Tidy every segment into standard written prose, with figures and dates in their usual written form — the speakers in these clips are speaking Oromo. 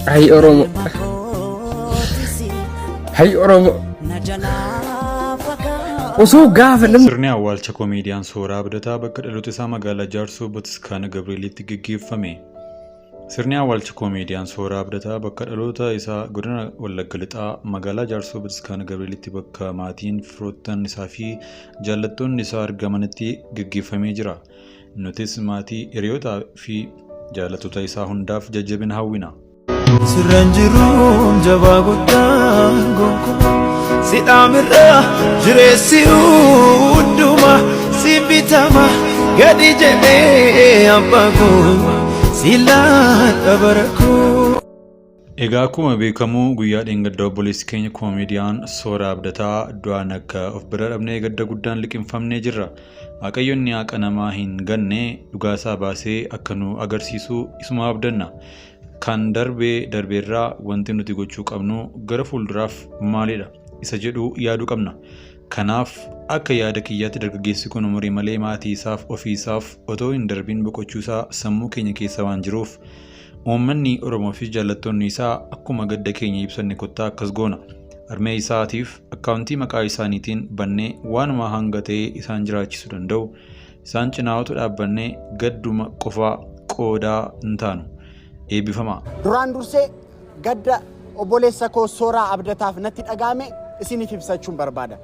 هاي أورومو هاي أورومو وسو قافل sirni awwaalcha koomediyaan Sooraa Abdataa bakka dhaloota isaa magaalaa Jaarsoo Bataskaana Gabrielitti gaggeeffame. Sirni awwaalcha koomediyaan Sooraa Abdataa bakka dhaloota isaa godina Wallagga Lixaa magaalaa Jaarsoo Bataskaana Gabrielitti bakka maatiin firoottan isaa fi jaallattoonni isaa argamanitti gaggeeffamee jira. Nutis maatii hiriyootaa fi jaallattoota isaa hundaaf jajjabina hawwina. Siranjiruun jabaa guddaan gonkumaa sidhaamirra jireessi hunduma si bitama gadi jedhee abbaa koo silaa dhabarakoo. Egaa akkuma beekamu guyyaa dheengaddaa obboleessi keenya koomediyaan Sooraa Abdataa du'aan akka of bira dhabnee gadda guddaan liqimfamnee jirra. Waaqayyoon ni haqa namaa hin ganne dhugaasaa baasee akka nu agarsiisu isuma abdanna. Kan darbeerraa wanti nuti gochuu qabnu gara fuulduraaf maalidha isa jedhu yaaduu qabna. Kanaaf akka yaada kiyyaatti dargaggeessi kun umurii malee maatii isaaf ofii isaaf otoo hin darbiin boqochuusaa sammuu keenya keessa waan jiruuf uummanni Oromoo fi jaallattoonni isaa akkuma gadda keenya ibsanne kottaa akkas goona. Armee isaatiif akkaawuntii maqaa isaaniitiin bannee waanuma hanga ta'e isaan jiraachisuu danda'u isaan cinaa otoo dhaabbannee gadduma qofaa qoodaa hin taanu. Eebbifama. Duraan dursee gadda obboleessa koo Sooraa Abdataaf natti dhagaame isiniif ibsachuun barbaada.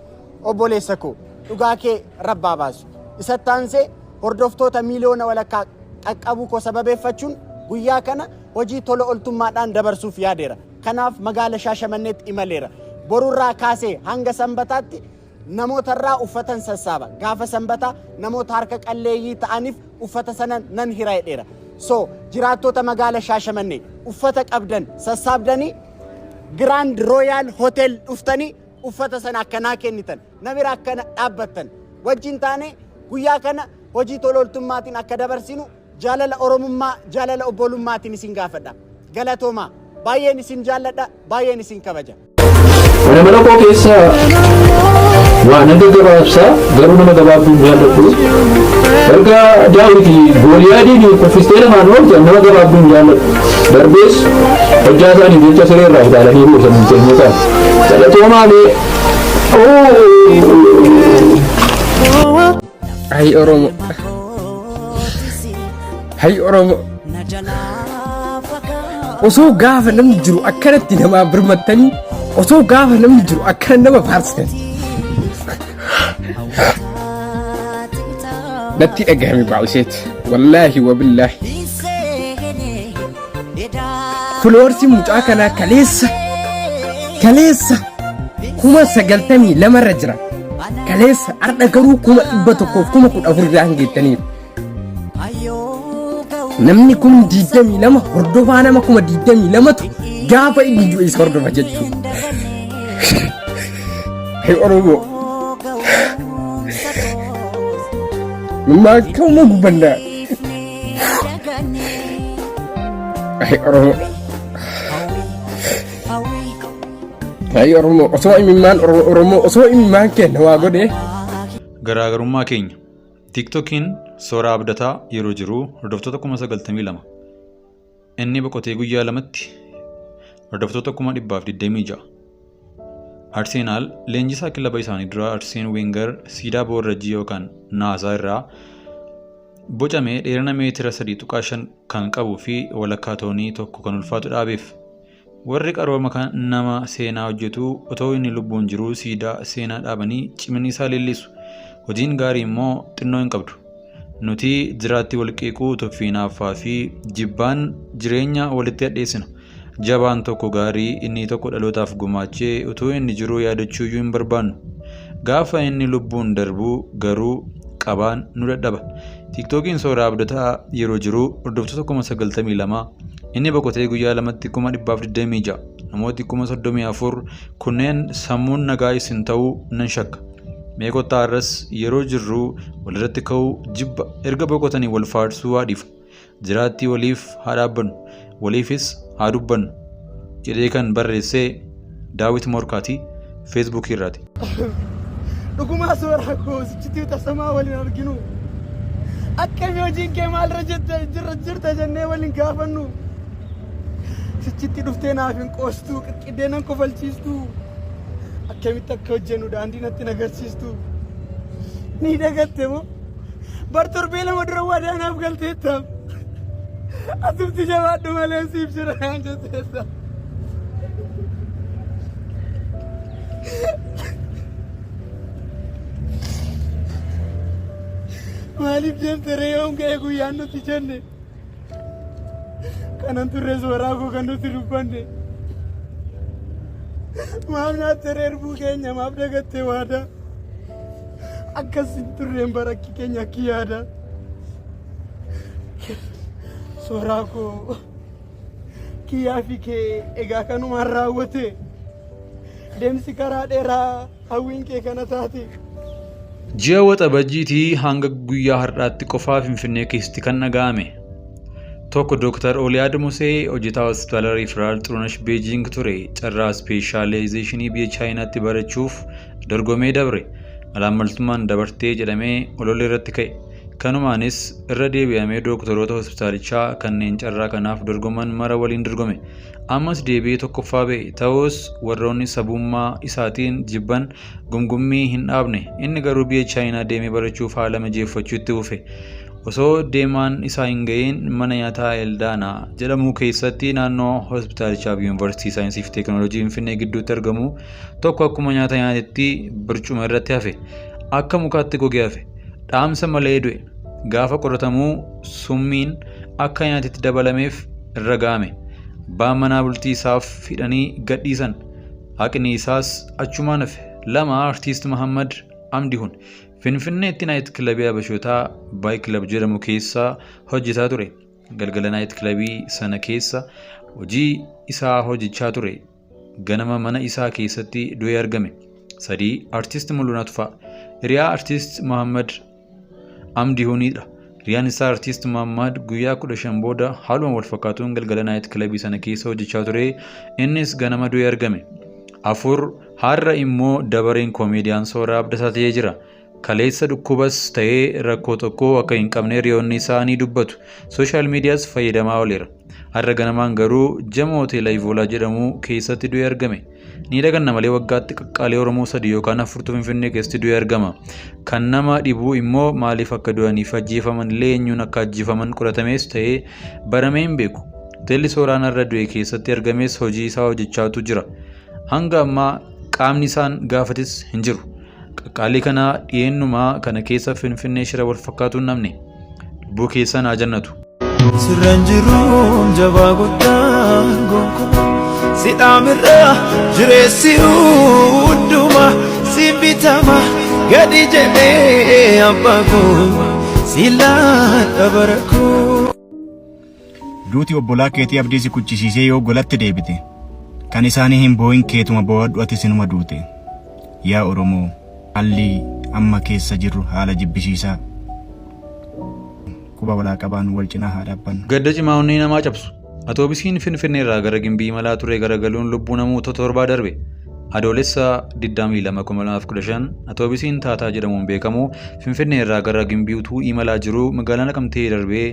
Obboleessa koo dhugaa kee rabbaa baasu. Isatti aansee hordoftoota miiliyoona walakkaa qaqqabuu koo sababeeffachuun guyyaa kana hojii tola ooltummaadhaan dabarsuuf yaadeera. Kanaaf magaala Shaashamanneetti imaleera. Borurraa kaasee hanga Sanbataatti namootarraa uffatan sassaaba. Gaafa Sanbataa namoota harka qalleeyyii ta'aniif uffata sana nan hiraa'edheera. So jiraattota magaala Shaashamannee uffata qabdan sassaabdanii Grand Royal Hotel dhuftanii uffata sana akkanaa kennitan namira akkana dhaabbattan wajjin taane guyyaa kana hojii tola ooltummaatiin akka dabarsinu jaalala Oromummaa jaalala obbolummaatiin isin gaafadha. Galatoomaa baay'een isin jaalladha baay'een isin kabaja. Mana mana koo keessa waan hanga gabaabsaa garuu nama gabaabduu jaalladhu. Erga Daawiti Gooliyaadiin kuffistee lamaan oolche nama gabaabduu jaalladhu. Darbees hojjaa isaanii jecha siree irraa utaalanii buusan hin kennee ta'a. Galatoomaanii هاي أورومو هاي أورومو وسو قافل لم يجرو أكلت نما برمتني وسو قافل لم يجرو أكل نما فارسكن نتي أجهمي بعوشيت والله وبالله فلورسي مجاكنا كليسة كما سجلتني لما رجرا كليسة أرد كرو كما إبتكوف كما كنت أفرد عنك التنين namni kun diidamii lama hordofaa nama kuma diidamii lamatu gaafa inni du'e isa hordofa jechuudha. Hey Oromoo. Mimmaa akkuma gubbannaa. Hey Oromoo. Hey Oromoo osoo imimmaan Oromoo osoo imimmaan kenna waa godhee. Garaagarummaa keenya. TikTokiin Sooraa Abdataa yeroo jiru hordoftoota 92,000. Inni boqotee guyyaa lamatti hordoftoota 126. Arsenaal leenjisaa kilaba isaanii dura Arseen Wenger siidaa boorrajii yookaan naasaa irraa bocamee dheerina meetira 3.5 kan qabuu fi walakkaa toonii tokko kan ulfaatu dhaabeef. Warri qarooma kan nama seenaa hojjetu otoo inni lubbuun jiru siidaa seenaa dhaabanii cimina isaa leellisu. Hojiin gaarii immoo xinnoo hin qabdu. Nuti jiraatti walqeequu toffiinaaffaa fi jibbaan jireenya walitti hadheessina. Jabaan tokko gaarii inni tokko dhalootaaf gumaachee utuu inni jiru yaadachuu iyyuu hin barbaannu. Gaafa inni lubbuun darbuu garuu qabaan nu dadhaba. TikTokiin Sooraa Abdataa yeroo jiru hordoftoota 92,000 inni boqotee guyyaa lamatti 126. Namooti 34 kunneen sammuun nagaa isin ta'uu nan shakka. Meeqotaa irras yeroo jirru walirratti ka'uu jibba erga boqotanii wal faarsuu haadhiif jiraattii waliif haa dhaabbannu waliifis haa dubbannu jedhee kan barreessee Daawit Morkaatii Facebook irraati. Dhugumaa Sooraa koo sichitti tasamaa waliin arginu akkami hojiin kee maalirra jirta jennee waliin gaafannu sichitti dhuftee naaf hin qoostuu qiqqidee nan kofalchiistuu akkamitti akka hojjennu daandii natti nagarsiistuu ni dagatte moo bar torbee lama dura waadaa naaf galteettaaf asumti jabaadhu malee siif jira naan jetteessa maaliif jemtere yoom ga'e guyyaan nuti jenne kanan turre sooraa koo kan nuti dubbanne maaf naatti reerbuu keenya maaf dagatte waada akkasin turreen barakki keenya akki yaada sooraa koo kiyyaa fi kee egaa kanumaan raawwate deemsi karaa dheeraa hawwiin kee kana taate. Ji'a waxabajjiitii hanga guyyaa har'aatti qofaa Finfinnee keessatti kan dhaga'ame. Tokko Dr. Oliyaad Musee hojjetaa hospitaala Riiferaal Xurunesh Beejing ture carraa ispeeshaalaayzeeshinii biyya Chaayinaatti barachuuf dorgomee dabre. Malaammaltummaan dabartee jedhamee ololli irratti ka'e. Kanumaanis irra deebi'amee doktoroota hospitaalichaa kanneen carraa kanaaf dorgoman mara waliin dorgome. Ammas deebi'ee tokkoffaa ba'e. Ta'us warroonni sabummaa isaatiin jibban gumgummii hin dhaabne. Inni garuu biyya Chaayinaa deemee barachuuf haala mijeeffachuu itti fufe. Osoo deemaan isaa hin ga'iin mana nyaataa Eldaanaa jedhamu keessatti naannoo hospitaalichaa fi yuunivarsiitii saayinsii fi teekinooloojii Finfinnee gidduutti argamu tokko akkuma nyaata nyaatetti bircuma irratti hafe. Akka mukaatti gogee hafe. Dhaamsa malee du'e. Gaafa qoratamuu summiin akka nyaatitti dabalameef irra ga'ame. Abbaan manaa bultii isaaf hidhanii gadhiisan. Haqni isaas achumaan hafe. 2 Artiist Muhammad Amdihun Finfinneetti naayit kilabii Habashootaa Baay Kilab jedhamu keessa hojjetaa ture. Galgala naayit kilabii sana keessa hojii isaa hojjechaa ture. Ganama mana isaa keessatti du'ee argame. 3 Artiist Mul'unaa Tufaa Hiriyaa Artiist Muhammad Amdihunidha. Hiriyaan isaa Artiist Muhammad guyyaa 15 booda haaluma wal fakkaatuun galgala naayit kilabii sana keessa hojjechaa ture. Innis ganama du'ee argame. 4 Har'a immoo dabareen koomeediyaan Sooraa Abdataa ta'ee jira. Kaleessa dhukkubas ta'ee rakkoo tokko akka hin qabne hiriyoonni isaa ni dubbatu. Sooshaal miidiyaas fayyadamaa ooleera. Har'a ganamaan garuu Jama Hoteela Ivoolaa jedhamu keessatti du'ee argame. Ni daganna malee waggaatti qaqqaalee Oromoo 3 yookaan 4 Finfinnee keessatti du'ee argama. Kan nama dhibu immoo maaliif akka du'aniif ajjeefaman illee eenyuun akka ajjeefaman qoratamees ta'ee baramee hin beeku. Hoteelli Sooraan irra du'e keessatti argames hojii isaa hojjechaatu jira. Hanga ammaa qaamni isaan gaafatis hin jiru. Qaqqaalii kana dhiyeennumaa kana keessa Finfinnee shira wal fakkaatuun namne lubbuu keessa naa jannatu. Sirran jiruun jabaa guddaan gonkumaa sidhaamirra jireessi hundumaa si bitama gadi jedhee abbaa koo silaan dabara koo. Duuti obbolaa keetii abdii si kuchisiisee yoo golatti deebite kan isaanii hin boo'in keetuma boo'adhu ati sinuma duute. Yaa Oromoo haalli amma keessa jirru haala jibbisiisaa. Quba walaa qabaan wal cinaa haa dhaabbannu. Gadda cimaa onnee namaa cabsu. Atoobisiin Finfinnee irraa gara Gimbii imalaa ture garagaluun lubbuu namoota 7 darbe. Adoolessa 22/2015 atoobisiin Taataa jedhamuun beekamu Finfinnee irraa gara Gimbii utuu imalaa jiru magaalaa Naqamtee darbee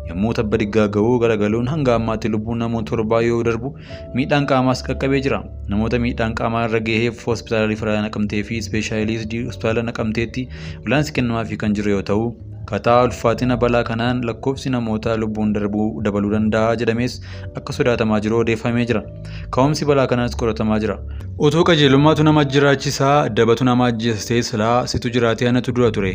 yommuu tabba diggaa ga'uu garagaluun hanga ammaatti lubbuun namoota 7 yoo darbu miidhaan qaamaas qaqqabee jira. Namoota miidhaan qaamaa irra gaheef hospitaala Riiferaal Naqamtee fi ispeeshaalaayizidii hospitaala Naqamteetti wal'aansi kennamaafii kan jiru yoo ta'u kataa ulfaatina balaa kanaan lakkoofsi namoota lubbuun darbuu dabaluu danda'a jedhamees akka sodaatamaa jiru odeeffamee jira. Ka'umsi balaa kanaas qoratamaa jira. Otoo qajeelummaatu nama jiraachisaa dabatu nama ajjeestee silaa situ jiraatee anatu dura ture.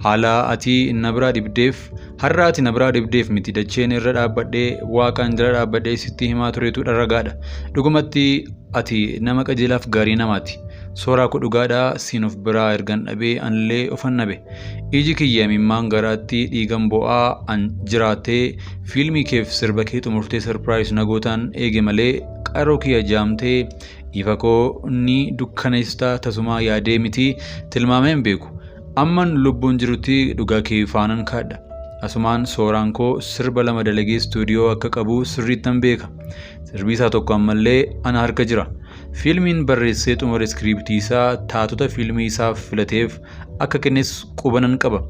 Haala ati na biraa dhibdeef har'a ati na biraa dhibdeef miti dacheen irra dhaabbadhee waaqaan jala dhaabbadhee sitti himaa turetu dharragaadha. Dhugumatti ati nama qajeelaaf gaarii namaati. Sooraa koo dhugaadhaa siin of biraa ergan dhabee anillee ofan nabe. Iji kiyya mimmaan garaatti dhiigan bo'aa an jiraatee fiilmii keef sirba kee xumurtee sarpiraayis nagootaan eege malee qaroo kiyya jaamtee ifa koo ni dukkaneessaa tasumaa yaadee miti tilmaamee hin beeku. Amman lubbuun jirutti dhugaa kee faanan kaadha. Asumaan sooraan koo sirba 2 dalagee istuudiyoo akka qabu sirriittan beeka. Sirbi isaa tokko ammallee ana harka jira. Fiilmiin barreessee xumura iskiriiptii isaa taatota fiilmii isaaf filateef akka kennes qubanan qaba.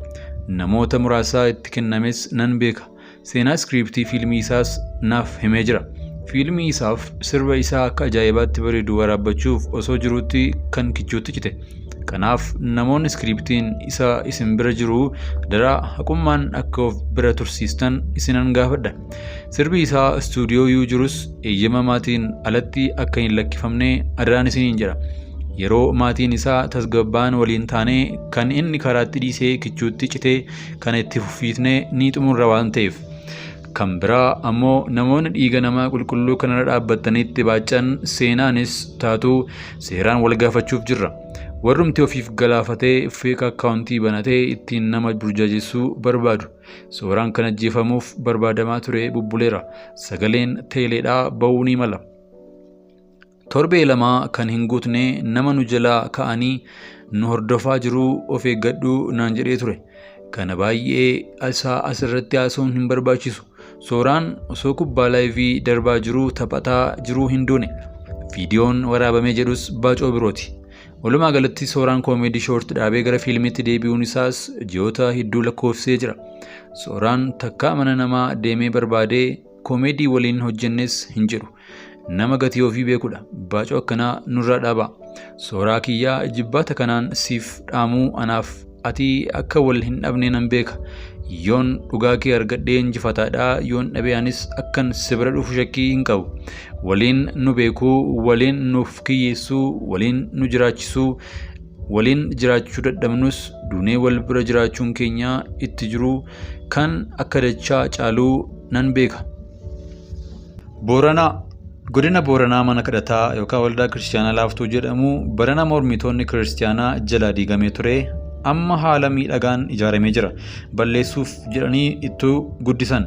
Namoota muraasaa itti kennames nan beeka. Seenaa iskiriiptii fiilmii isaas naaf himee jira. fiilmii isaaf sirba isaa akka ajaa'ibaatti bareedu waraabbachuuf osoo jiruutti kan kichuutti cite. Kanaaf namoonni iskiriptiin isaa isin bira jiru daraa haqummaan akka of bira tursiistan isinan gaafadha. Sirbi isaa istuudiyoo yoo jirus eeyyama maatiin alatti akka hin lakkifamne adaraan isiniin jedha. Yeroo maatiin isaa tasgabbaan waliin taanee kan inni karaatti dhiisee kichuutti cite kan itti fufiifne ni xumurra waan ta'eef. Kan biraa ammoo namoonni dhiiga namaa qulqulluu kanarra dhaabbatanitti baachan seenaanis taatu seeraan wal gaafachuuf jirra. Warrumti ofiif galaafatee feek akkaawuntii banatee ittiin nama burjaajessuu barbaadu. Sooraan kan ajjeefamuuf barbaadamaa ture bubbuleera. Sagaleen teeleedhaa ba'uu ni mala. Torbee lamaa kan hin guutne nama nu jalaa ka'anii nu hordofaa jiruu of eeggadhuu naan jedhee ture. Kana baay'ee isaa asirratti haasa'uun hin barbaachisu. Sooraan osoo kubbaa laayivii darbaa jiruu taphataa jiruu hin duune. Viidiyoon waraabamee jedhus baacoo birooti. Walumaa galatti Sooraan koomeedii shoort dhaabee gara fiilmiitti deebi'uun isaas ji'oota hedduu lakkoofsee jira. Sooraan takkaa mana namaa deemee barbaadee koomeedii waliin hojjennes hin jedhu. Nama gatii ofii beekudha. Baacoo akkanaa nurraa dhaaba. Sooraa kiyyaa jibbaata kanaan siif dhaamuu anaaf ati akka wal hin dhabne nan beeka. Yoon dhugaa kee argadhee injifataadha. Yoon dhabeyaanis akkan si bira dhufu shakkii hin qabu. Waliin nu beekuu, waliin nuuf kiyyeessuu, waliin nu jiraachisuu, waliin jiraachuu dadhabnus duunee wal bira jiraachuun keenya itti jiru kan akka dachaa caaluu nan beeka. Booranaa Godina Booranaa mana kadhataa yookaan waldaa kiristaanaa Laaftuu jedhamu barana mormitoonni kiristaanaa jalaa diigamee ture. Amma haala miidhagaan ijaaramee jira. Balleessuuf jedhanii itti guddisan.